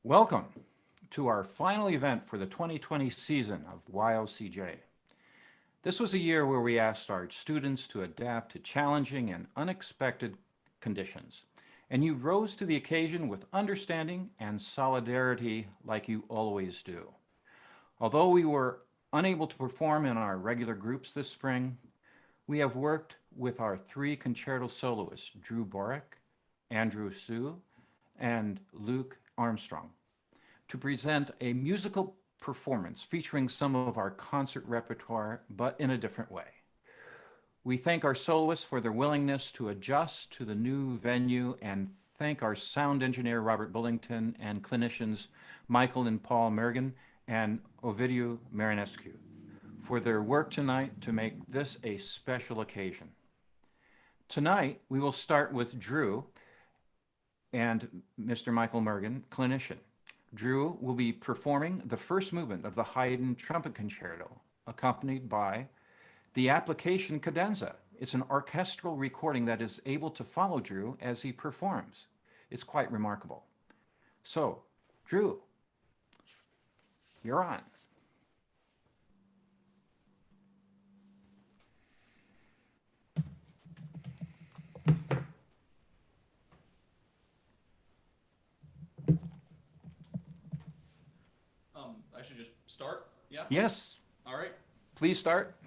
Welcome to our final event for the 2020 season of YOCJ. This was a year where we asked our students to adapt to challenging and unexpected conditions, and you rose to the occasion with understanding and solidarity like you always do. Although we were unable to perform in our regular groups this spring, we have worked with our three concerto soloists, Drew Borick, Andrew Sue, and Luke Armstrong, to present a musical performance featuring some of our concert repertoire, but in a different way. We thank our soloists for their willingness to adjust to the new venue and thank our sound engineer, Robert Bullington, and clinicians, Michael and Paul Mergen and Ovidiu Marinescu, for their work tonight to make this a special occasion. Tonight, we will start with Drew and Mr. Michael Mergen, clinician. Drew will be performing the first movement of the Haydn Trumpet Concerto, accompanied by the application cadenza. It's an orchestral recording that is able to follow Drew as he performs. It's quite remarkable. So, Drew, you're on. I should just start? Yeah? Yes, All right. please start.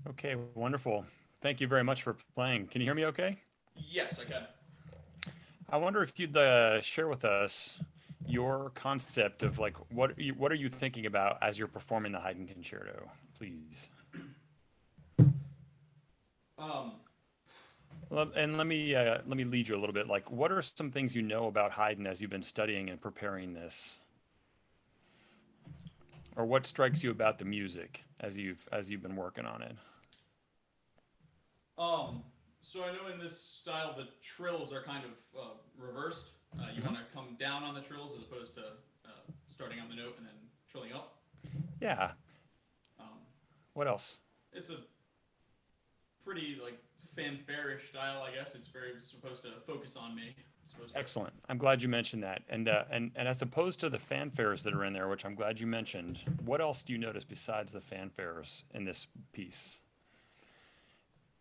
Okay, wonderful. Thank you very much for playing. Can you hear me okay? Yes, I can. I wonder if you'd share with us your concept of like what are you thinking about as you're performing the Haydn Concerto, please. Um, And let me lead you a little bit. Like, what are some things you know about Haydn as you've been studying and preparing this, or what strikes you about the music as you've been working on it? um, so I know in this style the trills are kind of reversed. You Hmm. want to come down on the trills as opposed to starting on the note and then trilling up. Yeah. Um, What else? it's a pretty like fanfare-ish style, I guess. It's very supposed to focus on me. It's supposed to. Excellent. I'm glad you mentioned that. And as opposed to the fanfares that are in there, which I'm glad you mentioned, what else do you notice besides the fanfares in this piece?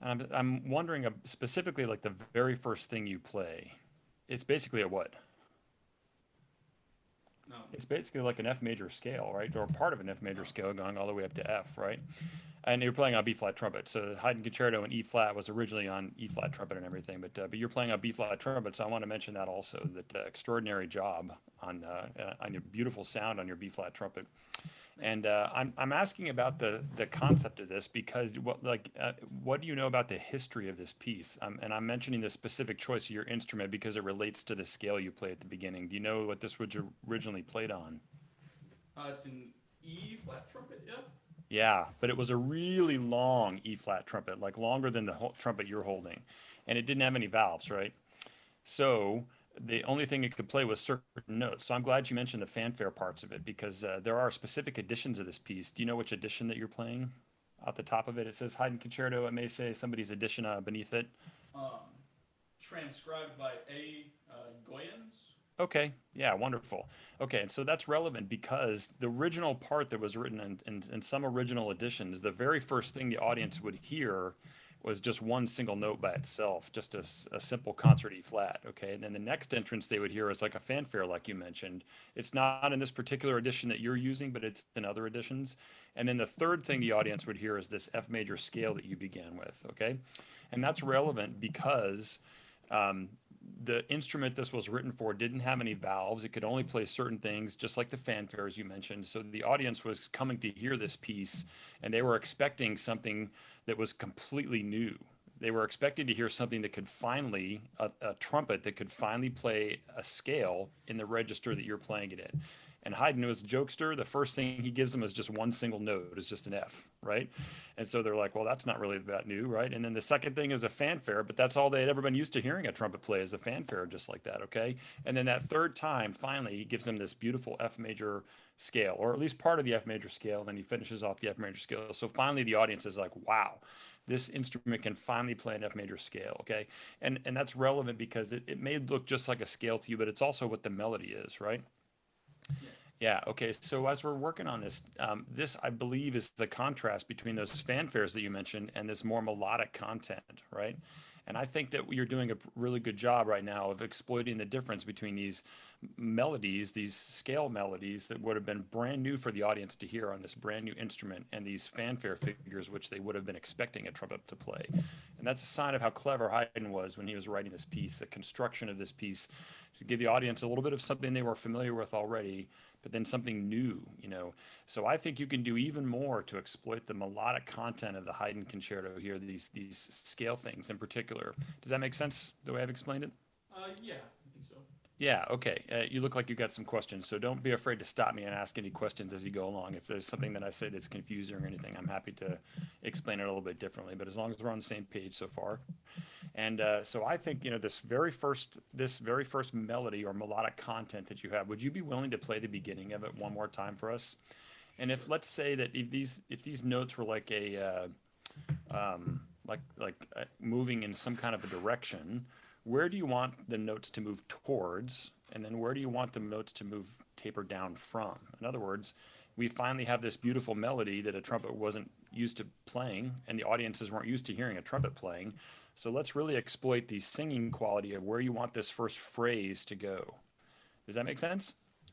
And I'm wondering specifically like the very first thing you play. It's basically a what? It's basically like an F major scale, right? Or part of an F major Oh, scale going all the way up to F, right? And you're playing on B flat trumpet. So Haydn Concerto in E flat was originally on E flat trumpet and everything, but you're playing on B flat trumpet. So I want to mention that also. That extraordinary job on your beautiful sound on your B flat trumpet. thank you. And I'm asking about the concept of this because what do you know about the history of this piece? And I'm mentioning the specific choice of your instrument because it relates to the scale you play at the beginning. Do you know what this was originally played on? It's an E flat trumpet, yeah. Yeah, but it was a really long E flat trumpet, like longer than the trumpet you're holding, and it didn't have any valves, right? So the only thing it could play was certain notes. So I'm glad you mentioned the fanfare parts of it because there are specific editions of this piece. Do you know which edition that you're playing? At the top of it, it says Haydn Concerto. It may say somebody's edition beneath it. Um, transcribed by A. Goyens. Okay, yeah, wonderful. Okay, and so that's relevant because the original part that was written in some original editions, the very first thing the audience would hear was just one single note by itself, just a simple concert E flat. Okay, and then the next entrance they would hear is like a fanfare, like you mentioned. It's not in this particular edition that you're using, but it's in other editions. And then the third thing the audience would hear is this F major scale that you began with. Okay, and that's relevant because um, the instrument this was written for didn't have any valves. It could only play certain things, just like the fanfares you mentioned. So the audience was coming to hear this piece, and they were expecting something that was completely new. They were expecting to hear something that could finally, a trumpet that could finally play a scale in the register that you're playing it in. And Haydn was a jokester. The first thing he gives them is just one single note, is just an F, right? And so they're like, well, that's not really that new, right? And then the second thing is a fanfare, but that's all they had ever been used to hearing a trumpet play is a fanfare, just like that, okay? And then that third time, finally, he gives them this beautiful F major scale, or at least part of the F major scale, and then he finishes off the F major scale. So finally, the audience is like, wow, this instrument can finally play an F major scale, okay? And that's relevant because it may look just like a scale to you, but it's also what the melody is, right? Yeah. Yeah, okay. So as we're working on this, this I believe is the contrast between those fanfares that you mentioned and this more melodic content, right? And I think that you're doing a really good job right now of exploiting the difference between these melodies, these scale melodies that would have been brand new for the audience to hear on this brand new instrument, and these fanfare figures which they would have been expecting a trumpet to play. And that's a sign of how clever Haydn was when he was writing this piece, the construction of this piece to give the audience a little bit of something they were familiar with already, but then something new, you know. So I think you can do even more to exploit the melodic content of the Haydn Concerto here, these scale things in particular. Does that make sense the way I've explained it? Yeah, I think so. Yeah, okay. You look like you got some questions, so don't be afraid to stop me and ask any questions as you go along. If there's something that I say that's confusing or anything, I'm happy to explain it a little bit differently. But as long as we're on the same page so far, and so I think, you know, this very first melody or melodic content that you have, would you be willing to play the beginning of it one more time for us? And if Sure. let's say that if these notes were like moving in some kind of a direction, where do you want the notes to move towards, and then where do you want the notes to move taper down from? In other words, we finally have this beautiful melody that a trumpet wasn't used to playing, and the audiences weren't used to hearing a trumpet playing. So let's really exploit the singing quality of where you want this first phrase to go. Does that make sense?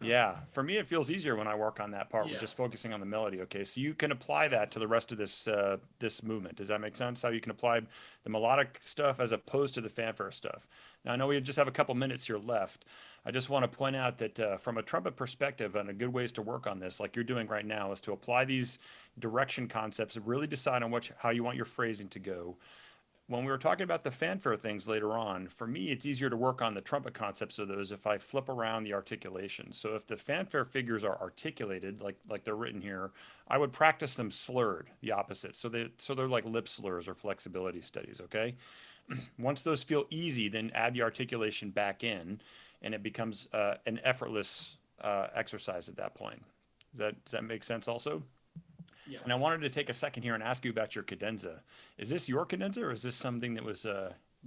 Yeah, for me, it feels easier when I work on that part. We're Yeah. just focusing on the melody. Okay, so you can apply that to the rest of this this movement. Does that make sense? How you can apply the melodic stuff as opposed to the fanfare stuff. Now, I know we just have a couple minutes here left. I just want to point out that from a trumpet perspective, and a good ways to work on this, like you're doing right now, is to apply these direction concepts and really decide on how you want your phrasing to go. When we were talking about the fanfare things later on, for me, it's easier to work on the trumpet concepts of those if I flip around the articulation. So if the fanfare figures are articulated, like they're written here, I would practice them slurred, the opposite. So they're like lip slurs or flexibility studies, okay? Once those feel easy, then add the articulation back in, and it becomes an effortless exercise at that point. Does that make sense also? Yeah. And I wanted to take a second here and ask you about your cadenza. Is this your cadenza or is this something that was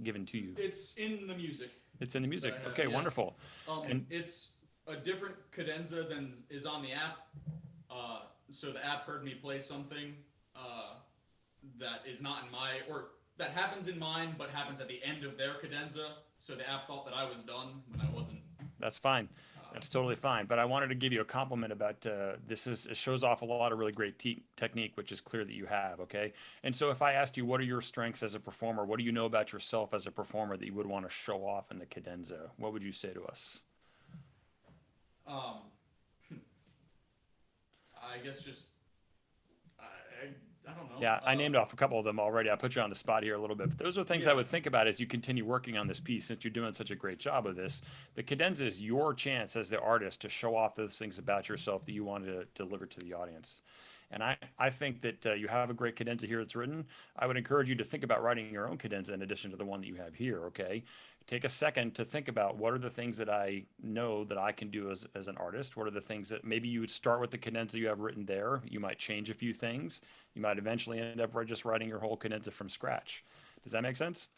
given to you? It's in the music. It's in the music. that I have, Okay, yeah. wonderful. And It's a different cadenza than is on the app. So the app heard me play something that is not in or that happens in mine, but happens at the end of their cadenza. So the app thought that I was done when I wasn't. that's fine. That's totally fine. But I wanted to give you a compliment about it shows off a lot of really great technique, which is clear that you have. Okay. And so if I asked you, what are your strengths as a performer? What do you know about yourself as a performer that you would want to show off in the cadenza? What would you say to us? Um, I guess just I don't know. Yeah, I named off a couple of them already. I put you on the spot here a little bit, but those are things I Yeah. would think about as you continue working on this piece. Since you're doing such a great job of this, the cadenza is your chance as the artist to show off those things about yourself that you want to deliver to the audience. And I think that you have a great cadenza here that's written. I would encourage you to think about writing your own cadenza in addition to the one that you have here, okay? Take a second to think about what are the things that I know that I can do as an artist? What are the things that maybe you would start with the cadenza you have written there? You might change a few things. You might eventually end up just writing your whole cadenza from scratch. Does that make sense?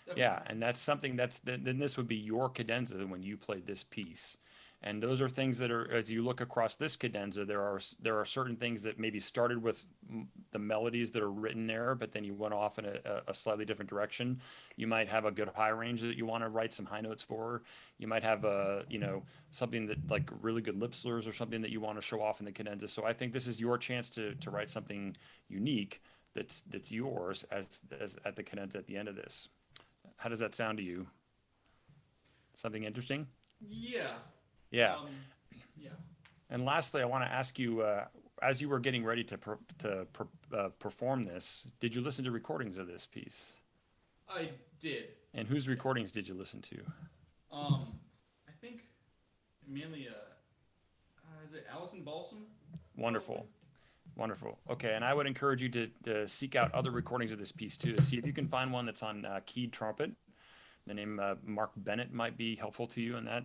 Definitely. Yeah, and that's something then this would be your cadenza when you played this piece. And those are things that are, as you look across this cadenza, there are certain things that maybe started with the melodies that are written there, but then you went off in a slightly different direction. You might have a good high range that you want to write some high notes for. You might have something that like really good lip slurs or something that you want to show off in the cadenza. So I think this is your chance to write something unique that's yours as at the cadenza at the end of this. How does that sound to you? Something interesting? Yeah. Yeah. Yeah. And lastly, I want to ask you, as you were getting ready to perform this, did you listen to recordings of this piece? I did. And whose recordings did you listen to? I think mainly is it Allison Balsam? Wonderful. Wonderful. Okay, and I would encourage you to seek out other recordings of this piece too. See if you can find one that's on keyed trumpet. The name Mark Bennett might be helpful to you in that,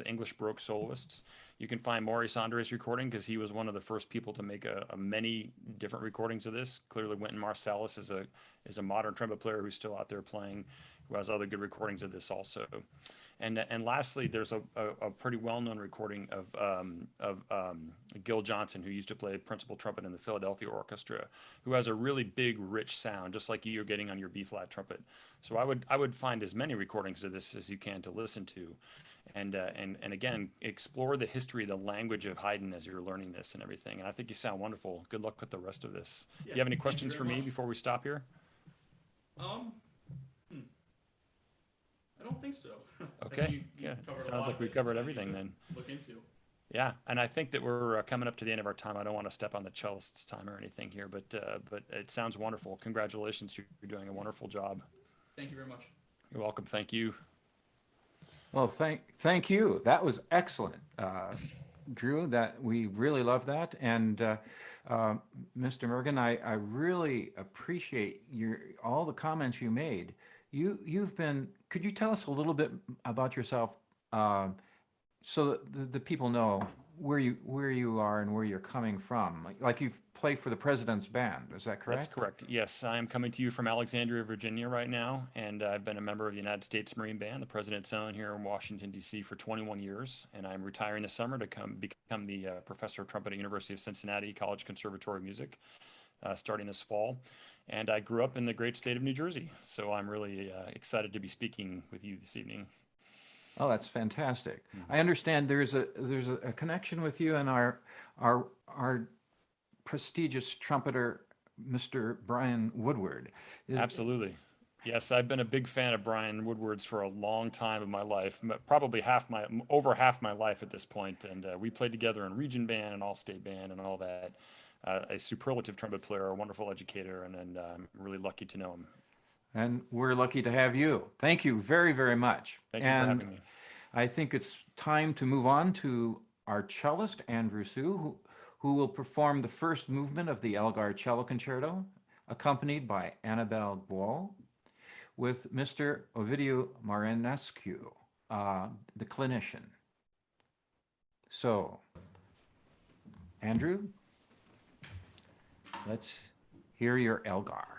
English Baroque soloists. You can find Maurice Andre's recording because he was one of the first people to make a many different recordings of this. Clearly, Wynton Marsalis is a modern trumpet player who's still out there playing, who has other good recordings of this also. And lastly, there's a pretty well-known recording of Gil Johnson, who used to play principal trumpet in the Philadelphia Orchestra, who has a really big, rich sound, just like you're getting on your B-flat trumpet. So I would find as many recordings of this as you can to listen to, and again, explore the history, the language of Haydn as you're learning this and everything. And I think you sound wonderful. Good luck with the rest of this. Yeah, Do you have any thank you questions very for me much. before we stop here? I don't think so. I think Okay. you Yeah. covered a Sounds lot like of we it covered that I everything need to then. Look into. Yeah, and I think that we're coming up to the end of our time. I don't want to step on the cellist's time or anything here, but it sounds wonderful. Congratulations, you're doing a wonderful job. Thank you very much. You're welcome. Thank you. Well, thank you. That was excellent, Drew. That we really love that, and Mr. Mergen, I really appreciate all the comments you made. You've been. Could you tell us a little bit about yourself, so that the people know where you are and where you're coming from? Like you play for the President's Band, is that correct? That's correct. Yes, I am coming to you from Alexandria, Virginia right now, and I've been a member of the United States Marine Band, the President's Own here in Washington, D.C. for 21 years, and I'm retiring this summer to become the professor of trumpet at University of Cincinnati College Conservatory of Music, starting this fall. And I grew up in the great state of New Jersey, so I'm really excited to be speaking with you this evening. Oh, that's fantastic. Mhm. I understand there's a connection with you and our prestigious trumpeter, Mr. Brian Woodward. Absolutely. Yes, I've been a big fan of Brian Woodward's for a long time in my life, probably over half my life at this point. And we played together in Region Band and All-State Band and all that. A superlative trumpet player, a wonderful educator, and I'm really lucky to know him. And we're lucky to have you. Thank you very, very much. Thank you for And having me. I think it's time to move on to our cellist, Andrew Sue, who will perform the first movement of the Elgar Cello Concerto, accompanied by Annabelle Boal, with Mr. Ovidiu Marinescu, the clinician. So, Andrew, let's hear your Elgar.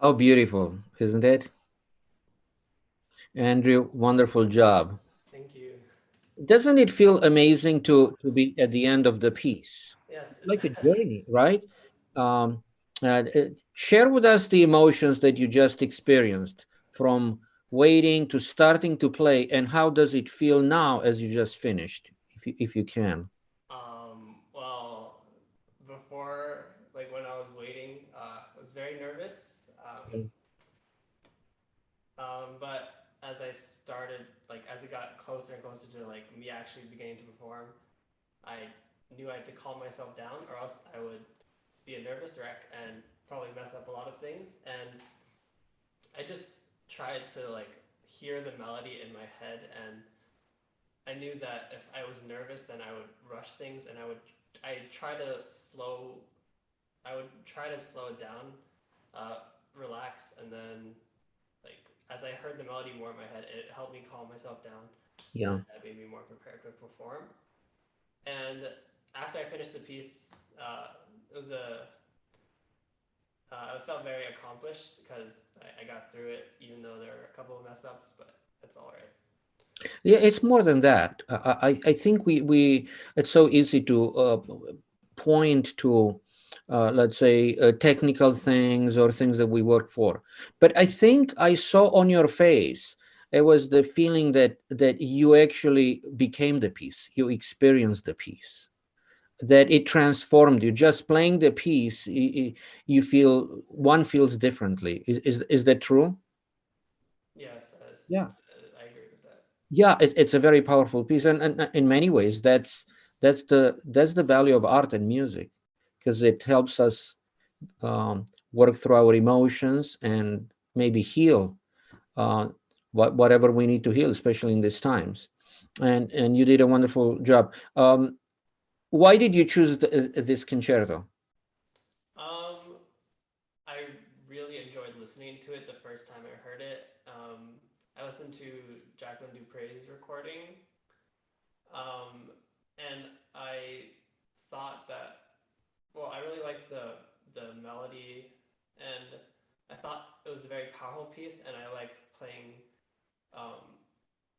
How beautiful, isn't it? Andrew, wonderful job. Thank you. Doesn't it feel amazing to be at the end of the piece? Yes. Like a journey, right? Um, Share with us the emotions that you just experienced from waiting to starting to play, and how does it feel now as you just finished, if you can? Well, before, like when I was waiting, I was very nervous. Okay. But as I started, like as it got closer and closer to like me actually beginning to perform, I knew I had to calm myself down, or else I would be a nervous wreck and probably mess up a lot of things. And I just tried to like hear the melody in my head, and I knew that if I was nervous, then I would rush things, and I would try to slow it down, relax, and then like as I heard the melody more in my head, it helped me calm myself down. Yeah. And that made me more prepared to perform. And after I finished the piece, it was I felt very accomplished because I got through it, even though there were a couple of mess ups, but it's all right. Yeah, it's more than that. I think we it's so easy to point to, let's say, technical things or things that we work for. But I think I saw on your face, it was the feeling that you actually became the piece, you experienced the piece, that it transformed you. Just playing the piece, you feel, one feels differently. Is that true? Yes, that is, Yeah. I agree with that. Yeah, it's a very powerful piece, and in many ways, that's the value of art and music, because it helps us work through our emotions and maybe heal whatever we need to heal, especially in these times. And you did a wonderful job. Why did you choose this concerto? I really enjoyed listening to it the first time I heard it. I listened to Jacqueline Dupre's recording, and I thought that, well, I really liked the melody, and I thought it was a very powerful piece, and I like playing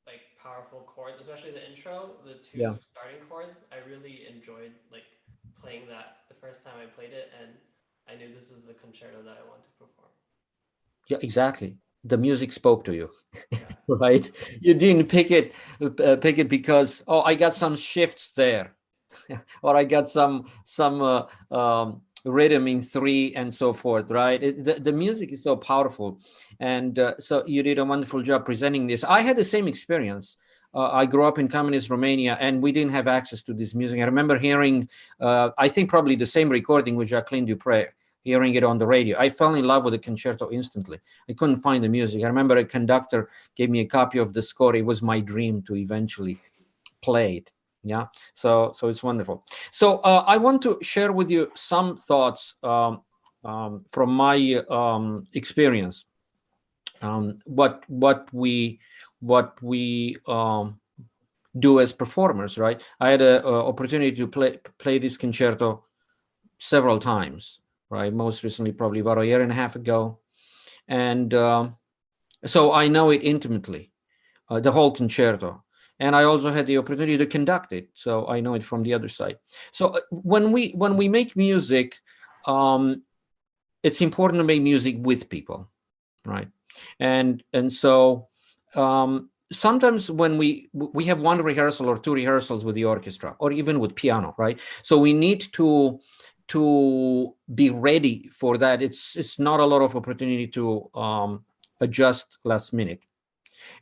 like powerful chords, especially the intro, the two Yeah. starting chords. I really enjoyed like playing that the first time I played it, and I knew this is the concerto that I want to perform. Yeah, exactly. The music spoke to you. Yeah. Right? You didn't pick it because, oh, I got some shifts there, or I got some rhythm in three and so forth, right? The music is so powerful, and so you did a wonderful job presenting this. I had the same experience. I grew up in communist Romania, and we didn't have access to this music. I remember hearing, I think probably the same recording with Jacqueline Dupre, hearing it on the radio. I fell in love with the concerto instantly. I couldn't find the music. I remember a conductor gave me a copy of the score. It was my dream to eventually play it. Yeah, so it's wonderful. So I want to share with you some thoughts from my experience. What we do as performers, right? I had an opportunity to play this concerto several times, right? Most recently, probably about a year and a half ago, and So I know it intimately, the whole concerto. And I also had the opportunity to conduct it, so I know it from the other side. So when we make music, it's important to make music with people, right? And so sometimes when we have one rehearsal or two rehearsals with the orchestra, or even with piano, right? So we need to be ready for that. It's not a lot of opportunity to adjust last minute.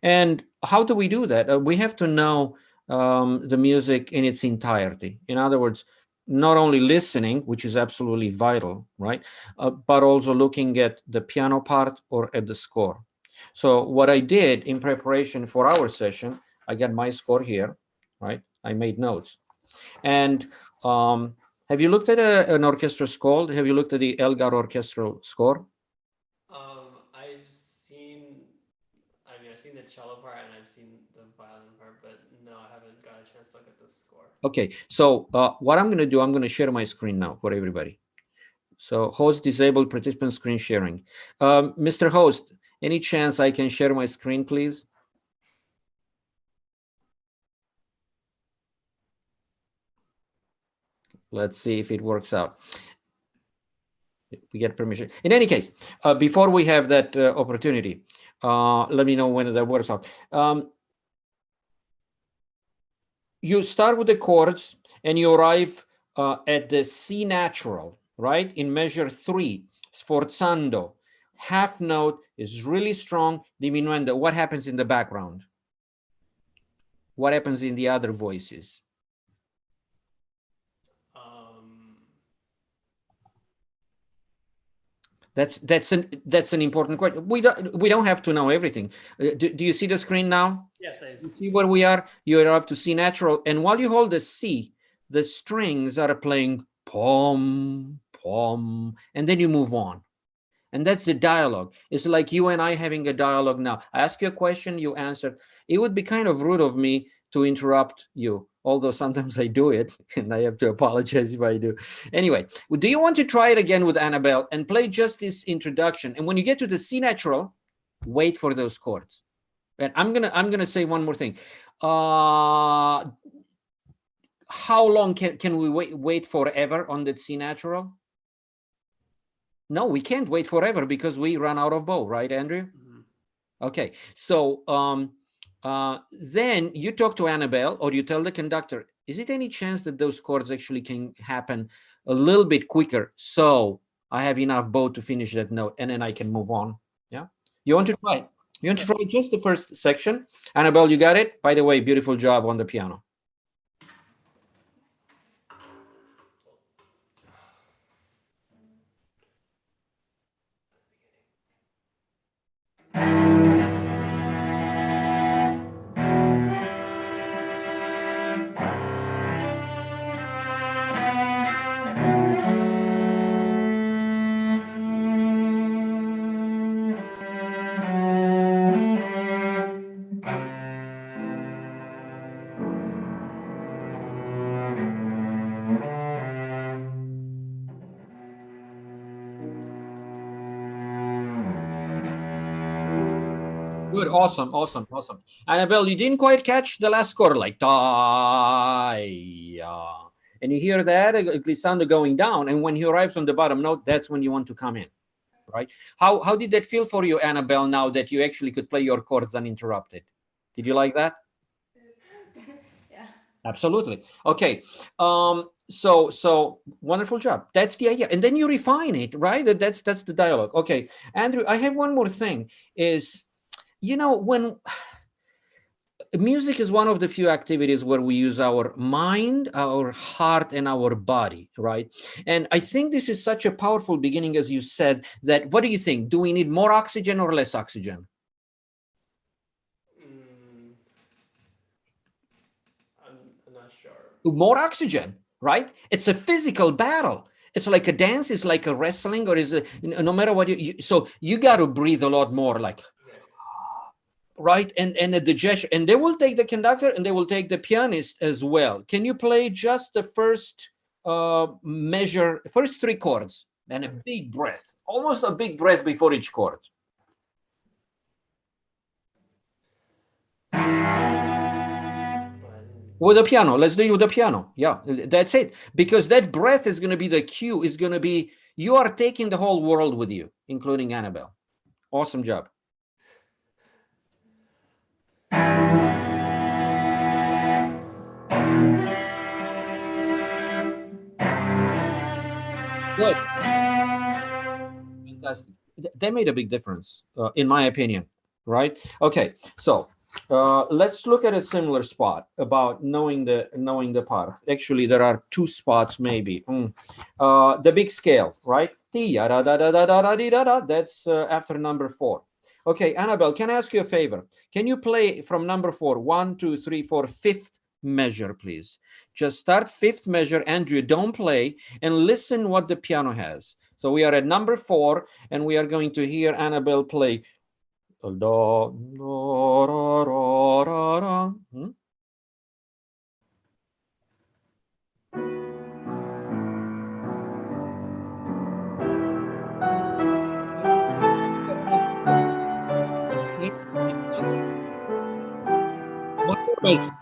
And how do we do that? We have to know the music in its entirety. In other words, not only listening, which is absolutely vital, right? But also looking at the piano part or at the score. So what I did in preparation for our session, I got my score here, right? I made notes. And have you looked at an orchestra score? Have you looked at the Elgar orchestral score? I've seen, I mean, I've seen the cello part and I've seen the violin part, but no, I haven't got a chance to look at the score. Okay, so what I'm going to do, I'm going to share my screen now for everybody. So host disabled participant screen sharing. Mr. Host, any chance I can share my screen, please? Let's see if it works out. We get permission. In any case, before we have that opportunity, let me know when that works out. You start with the chords and you arrive at the C natural, right? In measure 3, sforzando. Half note is really strong, diminuendo. What happens in the background? What happens in the other voices? That's an important question. We don't have to know everything. Do you see the screen now? Yes, I You see where we are? You are up to C natural, and while you hold the C, the strings are playing pom pom, and then you move on. And that's the dialogue. It's like you and I having a dialogue now. I ask you a question, you answer. It would be kind of rude of me to interrupt you, although sometimes I do it, and I have to apologize if I do. Anyway, do you want to try it again with Annabelle and play just this introduction? And when you get to the C natural, wait for those chords. And I'm gonna say one more thing. How long can we wait forever on the C natural? No, we can't wait forever because we run out of bow, right, Andrew? Mm-hmm. Okay, so then you talk to Annabelle or you tell the conductor, is it any chance that those chords actually can happen a little bit quicker so I have enough bow to finish that note and then I can move on? Yeah, you want to try? You want to try just the first section? Annabelle, you got it? By the way, beautiful job on the piano. Good, awesome. Annabelle, you didn't quite catch the last chord, like da, and you hear that glissando going down, and when he arrives on the bottom note, that's when you want to come in, right? How did that feel for you, Annabelle, now that you actually could play your chords uninterrupted? Did you like that? Yeah. Absolutely. Okay. So wonderful job. That's the idea, and then you refine it, right? That's the dialogue. Okay, Andrew, I have one more thing. Is when music is one of the few activities where we use our mind, our heart, and our body, right? And I think this is such a powerful beginning, as you said, that what do you think? Do we need more oxygen or less oxygen? I'm not sure. More oxygen, right? It's a physical battle. It's like a dance, it's like a wrestling, or is it, no matter what so you got to breathe a lot more, like, right? And the gesture, and they will take the conductor and they will take the pianist as well. Can you play just the first measure, first 3 chords, and a big breath, almost a big breath before each chord? With the piano, let's do it with the piano. Yeah, that's it. Because that breath is going to be the cue, is going to be, you are taking the whole world with you, including Annabelle. Awesome job. Good. Fantastic. They made a big difference, in my opinion, right? Okay, so let's look at a similar spot about knowing the part. Actually, there are two spots maybe. The big scale, right? That's after number 4. Okay, Annabelle, can I ask you a favor? Can you play from number 4, 1, 2, 3, 4, fifth measure, please? Just start fifth measure. Andrew, don't play, and listen what the piano has. So we are at number 4, and we are going to hear Annabelle play.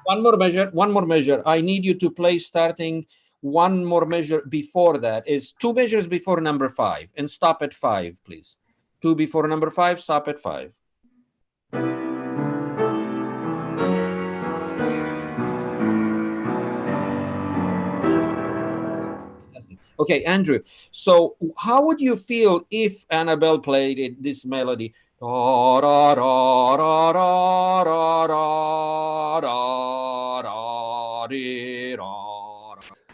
One more measure. I need you to play starting one more measure before that. Is 2 measures before number 5, and stop at 5, please. 2 before number 5, stop at 5. Okay, Andrew. So how would you feel if Annabelle played this melody?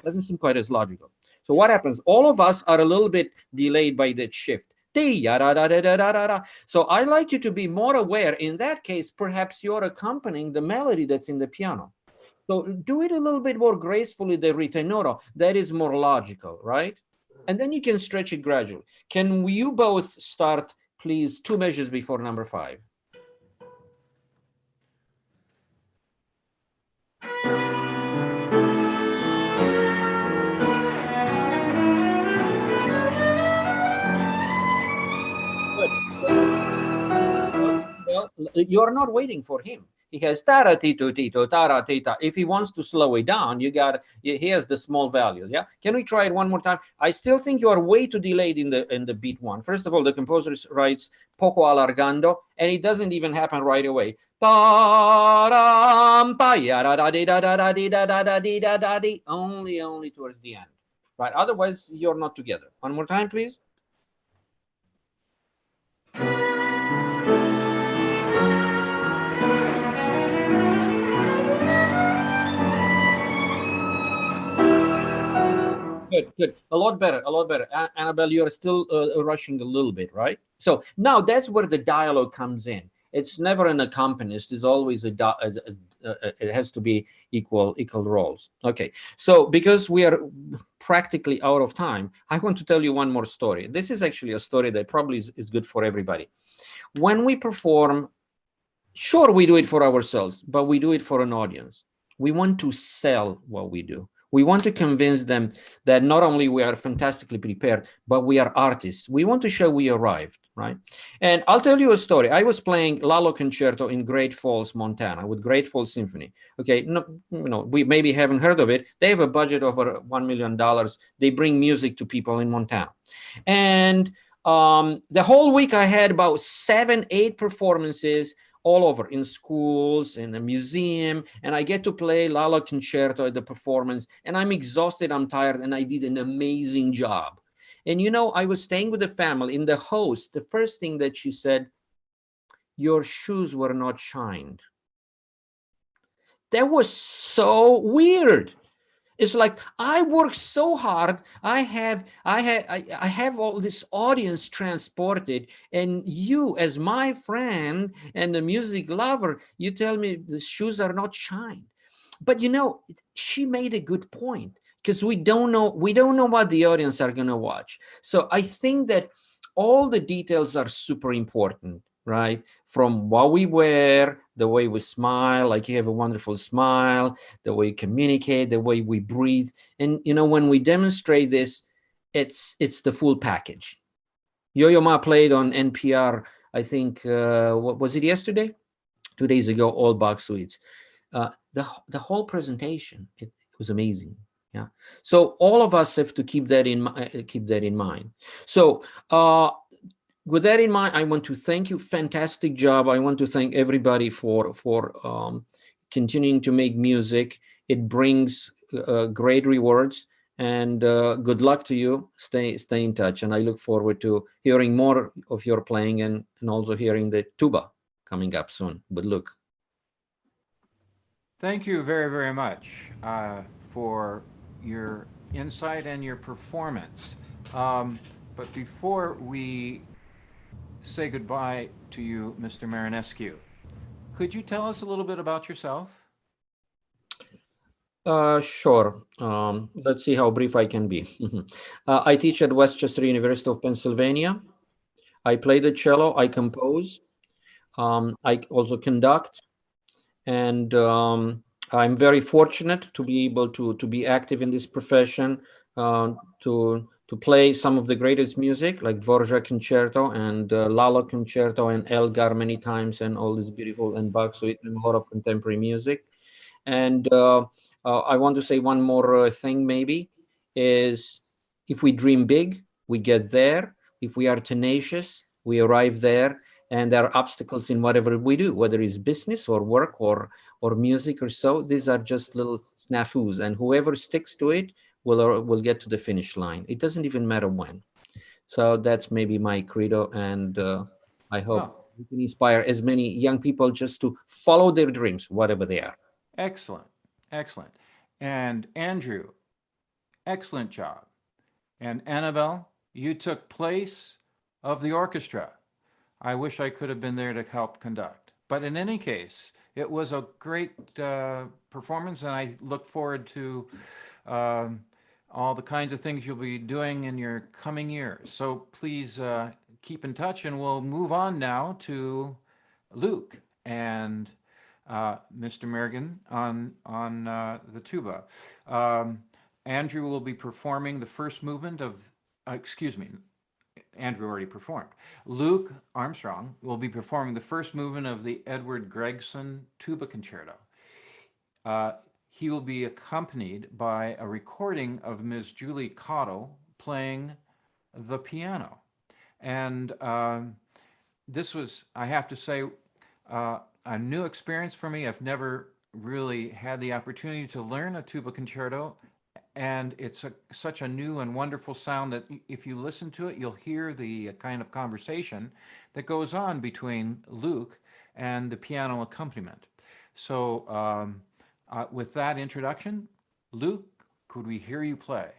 Doesn't seem quite as logical. So what happens? All of us are a little bit delayed by that shift. So I like you to be more aware. In that case, perhaps you're accompanying the melody that's in the piano. So do it a little bit more gracefully, the ritenoro. That is more logical, right? And then you can stretch it gradually. Can you both start, please, 2 measures before number 5? Well, you're not waiting for him. He has tara tito tito tara tita. If he wants to slow it down, he has the small values. Yeah. Can we try it one more time? I still think you are way too delayed in the beat 1. First of all, the composer writes poco allargando, and it doesn't even happen right away. Only towards the end. Right. Otherwise, you're not together. One more time, please. Good. A lot better. Annabelle, you're still rushing a little bit, right? So now that's where the dialogue comes in. It's never an accompanist. It's always it has to be equal roles. Okay. So because we are practically out of time, I want to tell you one more story. This is actually a story that probably is good for everybody. When we perform, sure, we do it for ourselves, but we do it for an audience. We want to sell what we do. We want to convince them that not only we are fantastically prepared, but we are artists. We want to show we arrived, right? And I'll tell you a story. I was playing Lalo Concerto in Great Falls, Montana, with Great Falls Symphony. Okay, we maybe haven't heard of it. They have a budget over $1 million. They bring music to people in Montana. And the whole week I had about 7-8 performances all over, in schools, in a museum, and I get to play Lalo Concerto at the performance, and I'm exhausted, I'm tired, and I did an amazing job. And I was staying with the family, and the host, the first thing that she said, your shoes were not shined. That was so weird. It's like, I work so hard. I have all this audience transported, and you, as my friend and the music lover, you tell me the shoes are not shined. But she made a good point, because we don't know what the audience are going to watch. So I think that all the details are super important, right? From what we wear, the way we smile, like you have a wonderful smile, the way we communicate, the way we breathe. And, when we demonstrate this, it's the full package. Yo-Yo Ma played on NPR, I think, what was it, yesterday? 2 days ago, All Box Suites. the whole presentation, it was amazing. Yeah. So all of us have to keep that in mind. So with that in mind, I want to thank you. Fantastic job. I want to thank everybody for continuing to make music. It brings great rewards, and good luck to you. Stay in touch, and I look forward to hearing more of your playing and also hearing the tuba coming up soon with Luke. Thank you very, very much for your insight and your performance. But before we say goodbye to you, Mr. Marinescu, could you tell us a little bit about yourself? Sure. Let's see how brief I can be. I teach at Westchester University of Pennsylvania. I play the cello. I compose. I also conduct, and I'm very fortunate to be able to be active in this profession, to play some of the greatest music like Dvorak Concerto and Lalo Concerto and Elgar many times, and all this beautiful, and Bach suite, and a lot of contemporary music. And I want to say one more thing, maybe, is if we dream big, we get there. If we are tenacious, we arrive there. And there are obstacles in whatever we do, whether it's business or work or music or so. These are just little snafus, and whoever sticks to it will get to the finish line. It doesn't even matter when. So that's maybe my credo, and I hope we can inspire as many young people just to follow their dreams, whatever they are. Excellent, excellent. And Andrew, excellent job. And Annabelle, you took place of the orchestra. I wish I could have been there to help conduct. But in any case, it was a great performance, and I look forward to all the kinds of things you'll be doing in your coming years. So please keep in touch, and we'll move on now to Luke and Mr. Mergen on the tuba. Andrew will be performing the first movement of, excuse me, Andrew already performed. Luke Armstrong will be performing the first movement of the Edward Gregson Tuba Concerto. He will be accompanied by a recording of Ms. Julie Cottle playing the piano. And this was, I have to say, a new experience for me. I've never really had the opportunity to learn a tuba concerto, and it's such a new and wonderful sound that if you listen to it, you'll hear the kind of conversation that goes on between Luke and the piano accompaniment. So with that introduction, Luke, could we hear you play?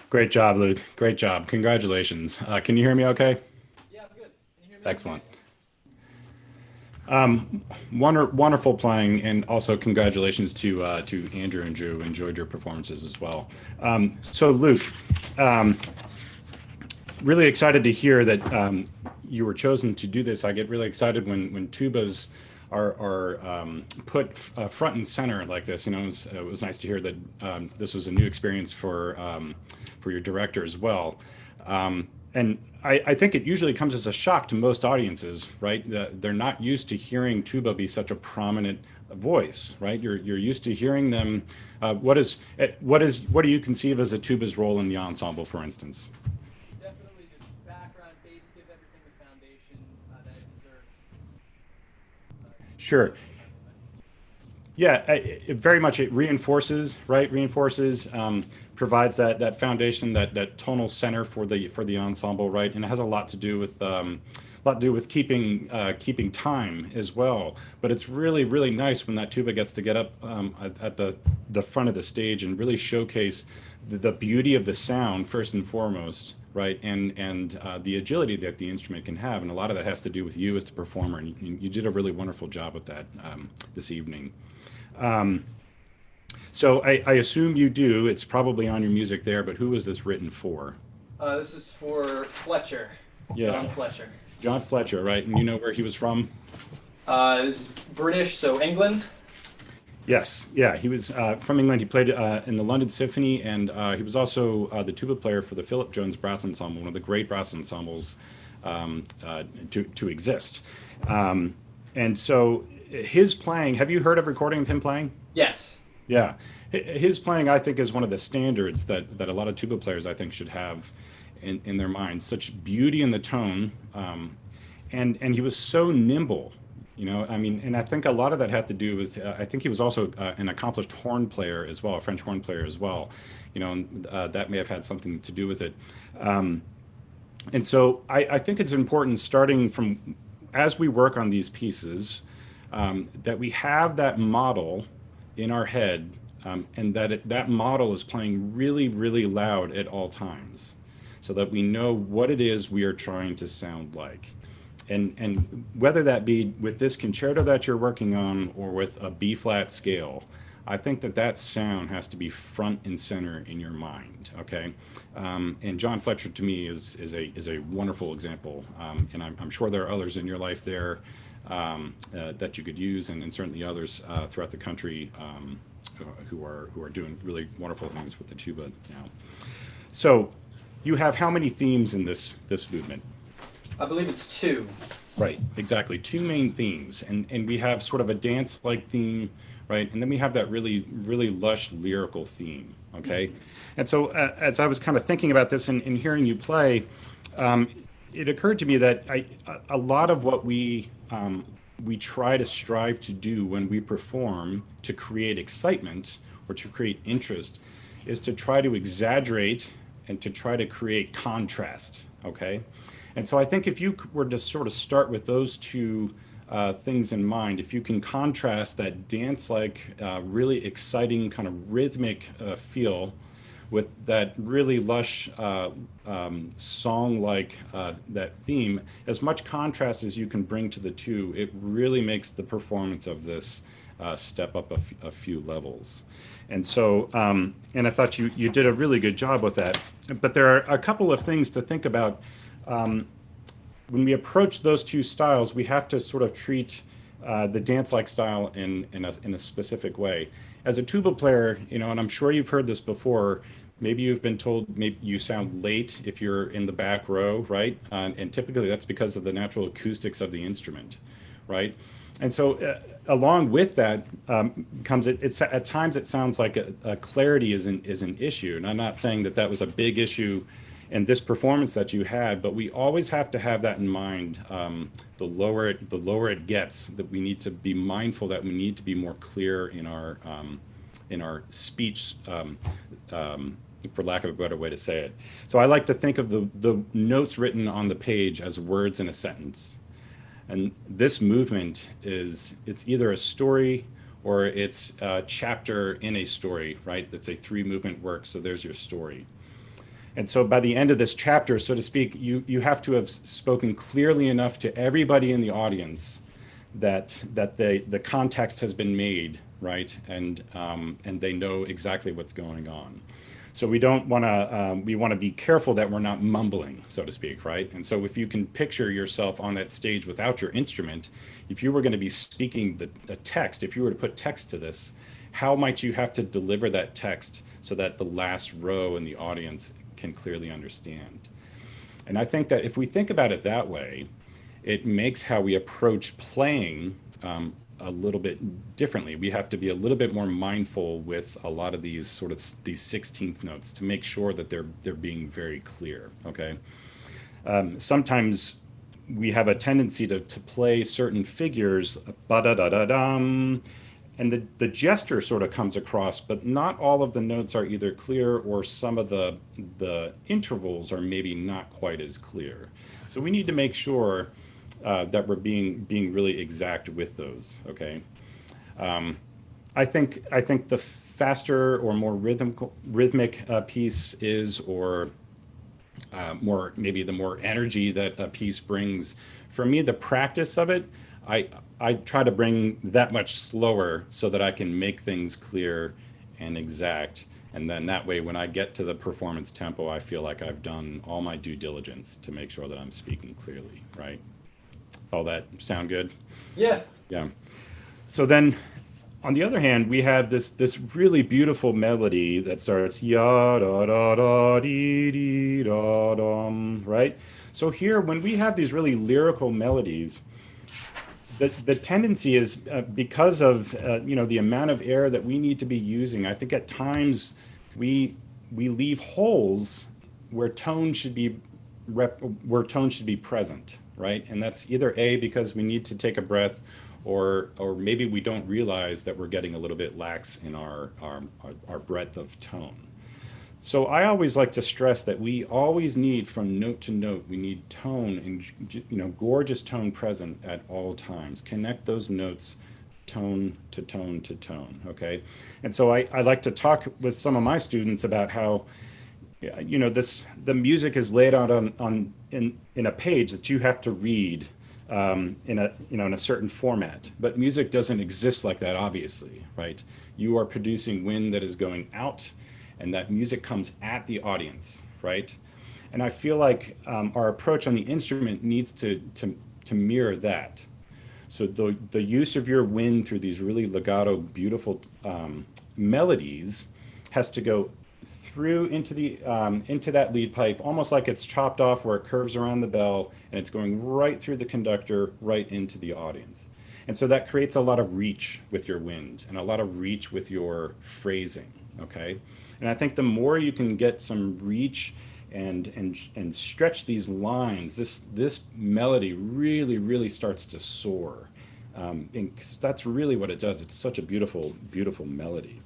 Great job, Luke. Great job. Congratulations. Can you hear me okay? Yeah, I'm good. Can you hear me? Excellent. Wonderful playing, and also congratulations to Andrew and Drew. Enjoyed your performances as well. So Luke, really excited to hear that you were chosen to do this. I get really excited when tubas are put front and center like this. You know, it was nice to hear that this was a new experience for your director as well. And I think it usually comes as a shock to most audiences, right? They're not used to hearing tuba be such a prominent voice, right? You're used to hearing them. What do you conceive as a tuba's role in the ensemble, for instance? Definitely just background bass, give everything the foundation that it deserves. Sure. Yeah, it very much it reinforces, right? Reinforces, provides that foundation, that tonal center for the ensemble, right? And it has a lot to do with keeping time as well. But it's really nice when that tuba gets to get up at the front of the stage and really showcase the beauty of the sound first and foremost, right? And the agility that the instrument can have, and a lot of that has to do with you as the performer. And you did a really wonderful job with that this evening. So I assume you do. It's probably on your music there, but who was this written for? This is for Fletcher. Yeah. John Fletcher. John Fletcher, right? And you know where he was from? This is British, so England. Yes, yeah, he was from England. He played in the London Symphony, and he was also the tuba player for the Philip Jones Brass Ensemble, one of the great brass ensembles to exist. And so his playing, have you heard of recording of him playing? Yes. Yeah. His playing, I think, is one of the standards that a lot of tuba players, I think, should have in their minds. Such beauty in the tone. And he was so nimble, I mean, and I think a lot of that had to do with, I think he was also an accomplished horn player as well, a French horn player as well, and that may have had something to do with it. And so I think it's important, starting from as we work on these pieces, that we have that model in our head, and that model is playing really, really loud at all times, so that we know what it is we are trying to sound like. And whether that be with this concerto that you're working on or with a B flat scale, I think that sound has to be front and center in your mind. Okay, and John Fletcher to me is a wonderful example, and I'm sure there are others in your life there that you could use, and certainly others throughout the country who are doing really wonderful things with the tuba now. So, you have how many themes in this movement? I believe it's 2. Right, exactly. 2 main themes, and we have sort of a dance-like theme, right? And then we have that really, really lush lyrical theme, okay? And so as I was kind of thinking about this and hearing you play, it occurred to me that a lot of what we try to strive to do when we perform to create excitement or to create interest is to try to exaggerate and to try to create contrast, okay? And so I think if you were to sort of start with those 2 things in mind, if you can contrast that dance-like, really exciting kind of rhythmic feel with that really lush song-like that theme, as much contrast as you can bring to the 2, it really makes the performance of this step up a few levels. And so, and I thought you did a really good job with that. But there are a couple of things to think about. When we approach those 2 styles, we have to sort of treat the dance-like style in a specific way. As a tuba player, and I'm sure you've heard this before, maybe you've been told maybe you sound late if you're in the back row, right? And typically that's because of the natural acoustics of the instrument, right? And so along with that comes it's at times it sounds like a clarity is an issue. And I'm not saying that was a big issue in this performance that you had, but we always have to have that in mind. The lower it gets, that we need to be mindful that we need to be more clear in our speech, for lack of a better way to say it. So I like to think of the notes written on the page as words in a sentence. And this movement it's either a story or it's a chapter in a story, right? That's a 3 movement work, so there's your story. And so by the end of this chapter, so to speak, you have to have spoken clearly enough to everybody in the audience that the context has been made, right? And they know exactly what's going on. So we don't want to, we want to be careful that we're not mumbling, so to speak, right? And so if you can picture yourself on that stage without your instrument, if you were going to be speaking the text, if you were to put text to this, how might you have to deliver that text so that the last row in the audience can clearly understand? And I think that if we think about it that way, it makes how we approach playing a little bit differently. We have to be a little bit more mindful with a lot of these sort of these 16th notes to make sure that they're being very clear, okay? Sometimes we have a tendency to play certain figures, ba-da-da-da-dum, and the gesture sort of comes across, but not all of the notes are either clear or some of the intervals are maybe not quite as clear. So we need to make sure that we're being really exact with those, okay? I think the faster or more rhythmic piece is, or more, maybe the more energy that a piece brings. For me, the practice of it, I try to bring that much slower so that I can make things clear and exact. And then that way, when I get to the performance tempo, I feel like I've done all my due diligence to make sure that I'm speaking clearly, right? All that sound good? Yeah. Yeah. So then On the other hand, we have this really beautiful melody that starts ya da da da dee dee da dum, right? So here, when we have these really lyrical melodies, the tendency is because of the amount of air that we need to be using. I think at times we leave holes where tone should be present, right? And that's either A, because we need to take a breath, or maybe we don't realize that we're getting a little bit lax in our breadth of tone. So I always like to stress that we always need, from note to note, we need tone and gorgeous tone present at all times. Connect those notes tone to tone to tone, okay? And so I like to talk with some of my students about how the music is laid out in a page that you have to read in a certain format, but music doesn't exist like that, obviously, right? You are producing wind that is going out, and that music comes at the audience, right? And I feel like our approach on the instrument needs to mirror that. So the use of your wind through these really legato, beautiful melodies has to go through into that lead pipe, almost like it's chopped off where it curves around the bell, and it's going right through the conductor, right into the audience. And so that creates a lot of reach with your wind and a lot of reach with your phrasing, okay? And I think the more you can get some reach and stretch these lines, this melody really starts to soar. And that's really what it does. It's such a beautiful melody.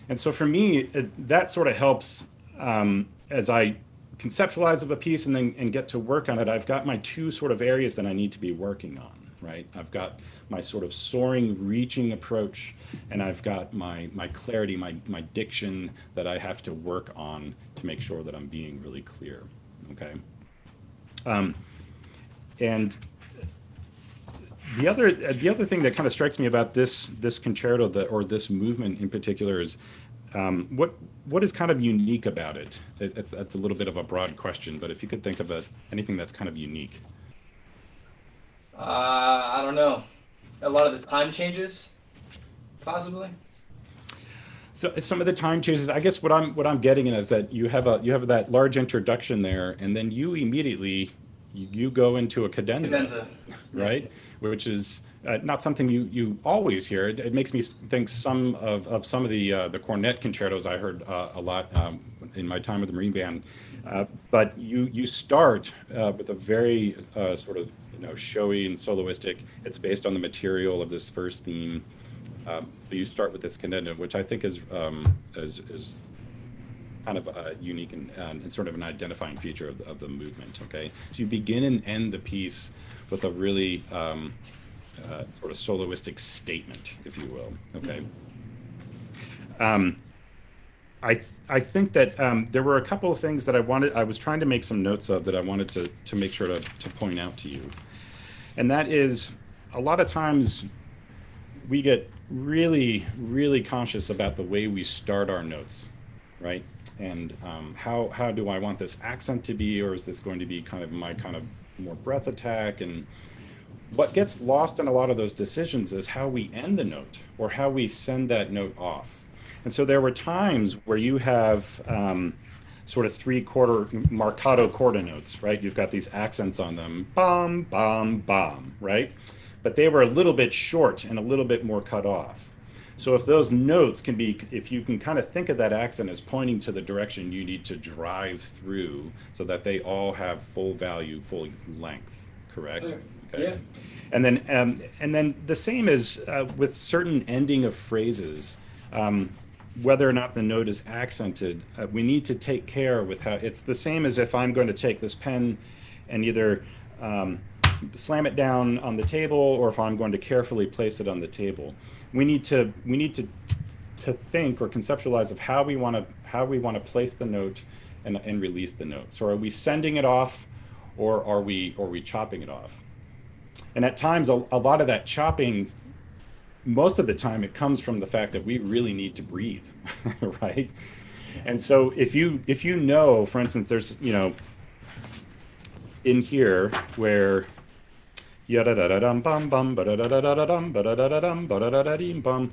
And so for me, that sort of helps as I conceptualize of a piece and get to work on it. I've got my two sort of areas that I need to be working on, right? I've got my sort of soaring, reaching approach, and I've got my clarity, my diction that I have to work on to make sure that I'm being really clear, okay? And the other thing that kind of strikes me about this concerto, or this movement in particular, is what is kind of unique about it? That's a little bit of a broad question, but if you could think of anything that's kind of unique. I don't know. A lot of the time changes, possibly. So some of the time changes. I guess what I'm getting at is that you have that large introduction there, and then you immediately you go into a cadenza. Right? Which is not something you always hear. It makes me think some of the cornet concertos I heard a lot in my time with the Marine Band. But you start with a very sort of showy and soloistic. It's based on the material of this first theme. But you start with this cadenza, which I think is kind of unique and sort of an identifying feature of the movement, okay? So you begin and end the piece with a really sort of soloistic statement, if you will, okay? I think that there were a couple of things that I was trying to make some notes of that I wanted to make sure to point out to you. And that is, a lot of times we get really conscious about the way we start our notes, right? And how do I want this accent to be, or is this going to be kind of my kind of more breath attack? And what gets lost in a lot of those decisions is how we end the note, or how we send that note off. And so there were times where you have sort of 3/4 marcato quarter notes, right? You've got these accents on them, bum, bum, bum, right? But they were a little bit short and a little bit more cut off. So if those notes if you can kind of think of that accent as pointing to the direction you need to drive through, so that they all have full value, full length, correct? Okay. Yeah. And then the same is with certain ending of phrases. Whether or not the note is accented, we need to take care with how it's the same as if I'm going to take this pen and either slam it down on the table, or if I'm going to carefully place it on the table. We need to think or conceptualize of how we want to place the note and release the note. So are we sending it off, or are we chopping it off? And at times, a lot of that chopping, most of the time, it comes from the fact that we really need to breathe, right? And so if you know, for instance, there's in here where Yada-da-da-dum bum bum ba-da-da-da-da-dum ba-da-da-da-dum ba-da-da-da-dee bum.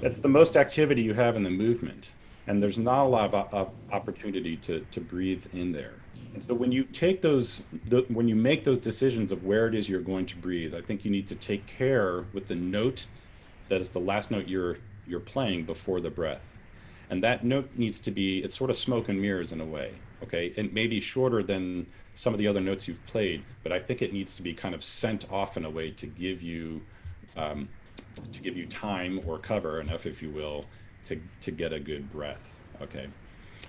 That's the most activity you have in the movement, and there's not a lot of opportunity to breathe in there. And so when you take when you make those decisions of where it is you're going to breathe, I think you need to take care with the note that is the last note you're playing before the breath. And that note needs to be, it's sort of smoke and mirrors in a way, okay? It may be shorter than some of the other notes you've played, but I think it needs to be kind of sent off in a way um, to give you time or cover enough, if you will, to get a good breath, okay?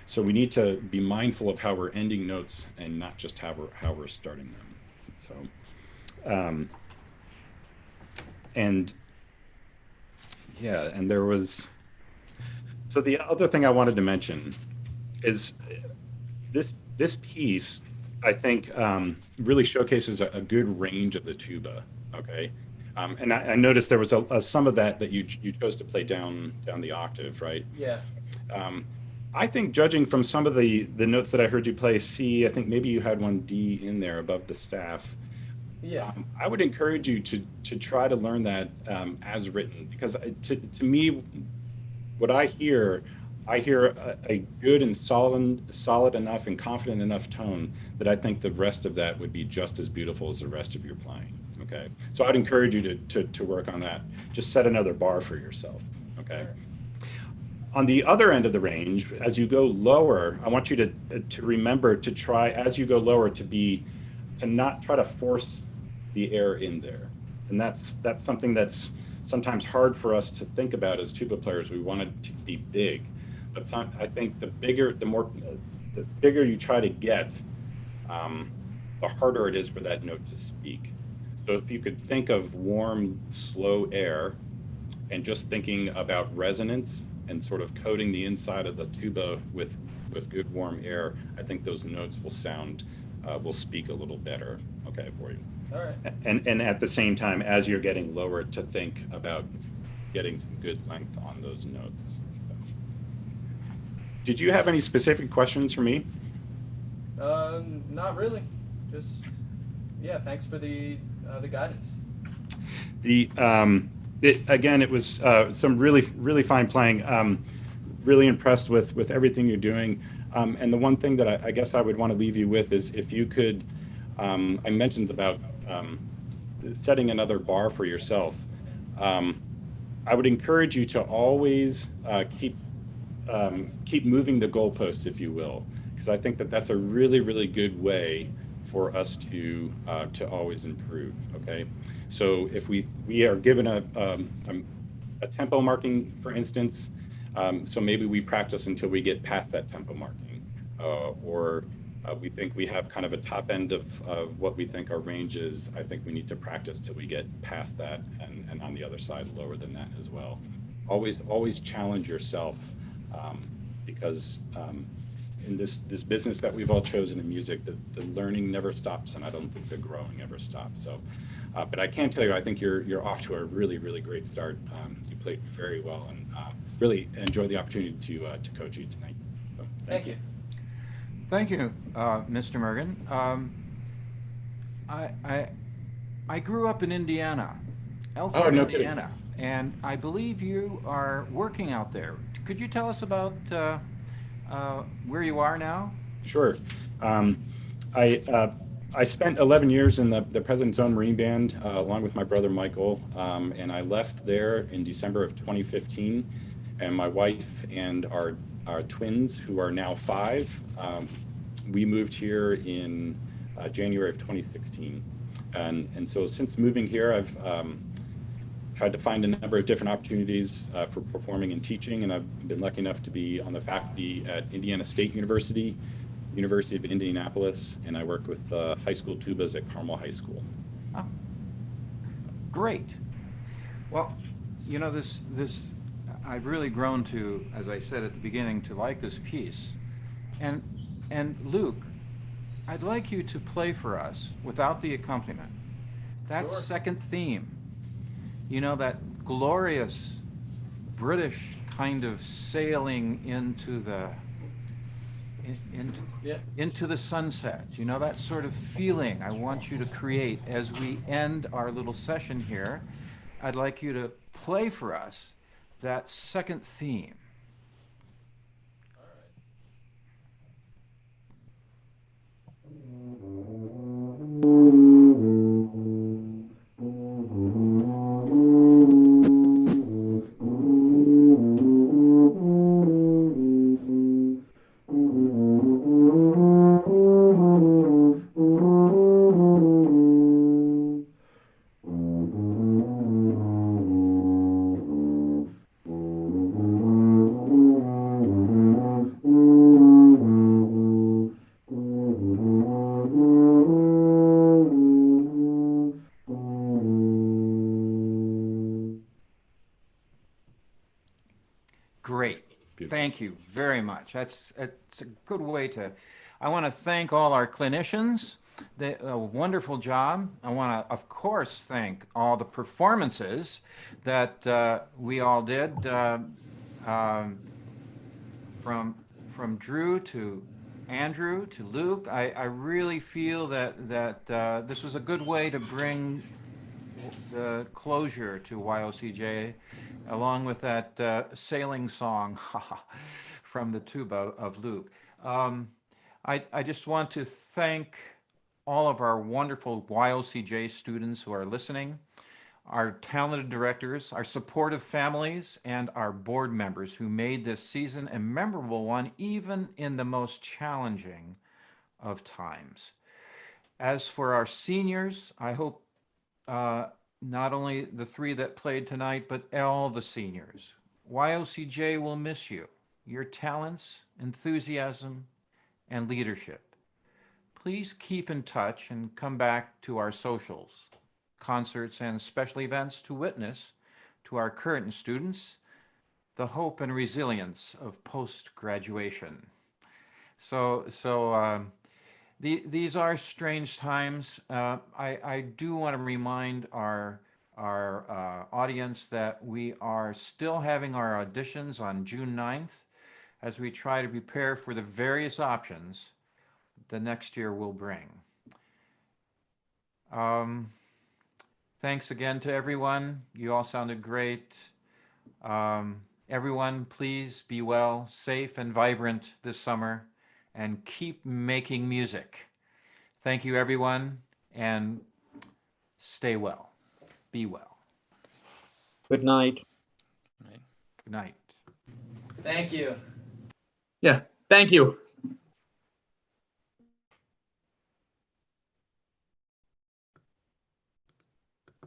So we need to be mindful of how we're ending notes and not just how we're starting them. So, and yeah, and there was, so the other thing I wanted to mention is this piece, I think, really showcases a good range of the tuba. Okay, and I noticed there was some of that you chose to play down the octave, right? Yeah. I think judging from some of the notes that I heard you play, C, I think maybe you had one D in there above the staff. Yeah. I would encourage you to try to learn that as written, because to me, what I hear a good and solid enough and confident enough tone that I think the rest of that would be just as beautiful as the rest of your playing. Okay, so I'd encourage you to work on that. Just set another bar for yourself. Okay. On the other end of the range, as you go lower, I want you to remember to try, as you go lower, to not try to force the air in there. And that's something that's sometimes hard for us to think about as tuba players. We want it to be big, but I think the bigger you try to get, the harder it is for that note to speak. So if you could think of warm, slow air, and just thinking about resonance and sort of coating the inside of the tuba with good warm air, I think those notes will speak a little better, okay, for you. All right. And at the same time, as you're getting lower, to think about getting some good length on those notes. Did you have any specific questions for me? Not really. Just, yeah, thanks for the guidance. Again, it was some really fine playing. Really impressed with everything you're doing. And the one thing that I guess I would want to leave you with is if you could, I mentioned about setting another bar for yourself. I would encourage you to always keep moving the goalposts, if you will, because I think that's a really good way for us to always improve. Okay, so if we are given a tempo marking, for instance, so maybe we practice until we get past that tempo marking, or we think we have kind of a top end of what we think our range is. I think we need to practice till we get past that, and on the other side, lower than that as well. Always challenge yourself, because in this business that we've all chosen in music, the learning never stops, and I don't think the growing ever stops. So, but I can tell you, I think you're off to a really great start. You played very well, and really enjoyed the opportunity to coach you tonight. So, Thank you. Thank you, Mr. Mergen. I grew up in Indiana, Elkhorn, Oh, no kidding. Indiana, and I believe you are working out there. Could you tell us about where you are now? Sure. I spent 11 years in the President's Own Marine Band, along with my brother Michael, and I left there in December of 2015. And my wife and our twins, who are now 5, we moved here in January of 2016. And so since moving here, I've tried to find a number of different opportunities for performing and teaching, and I've been lucky enough to be on the faculty at Indiana State University, University of Indianapolis, and I work with high school tubas at Carmel High School. Oh, great. Well, you know, this I've really grown to, as I said at the beginning, to like this piece. And Luke, I'd like you to play for us without the accompaniment. That Sure. second theme, you know, that glorious British kind of sailing into the into the sunset. You know, that sort of feeling I want you to create as we end our little session here. I'd like you to play for us that second theme. Great. Beautiful. Thank you very much. That's a good way to. I want to thank all our clinicians. They a wonderful job. I want to, of course, thank all the performances that we all did, from Drew to Andrew to Luke. I really feel that this was a good way to bring the closure to YOCJ, along with that sailing song from the tuba of Luke. I just want to thank all of our wonderful YOCJ students who are listening, our talented directors, our supportive families, and our board members who made this season a memorable one, even in the most challenging of times. As for our seniors, I hope not only the three that played tonight, but all the seniors. YOCJ will miss you, your talents, enthusiasm, and leadership. Please keep in touch and come back to our socials, concerts, and special events to witness to our current students the hope and resilience of post-graduation. These are strange times. I do want to remind our audience that we are still having our auditions on June 9th as we try to prepare for the various options the next year will bring. Thanks again to everyone. You all sounded great. Everyone, please be well, safe, and vibrant this summer, and keep making music. Thank you, everyone, and stay well. Be well. Good night. Good night. Thank you. Yeah, thank you.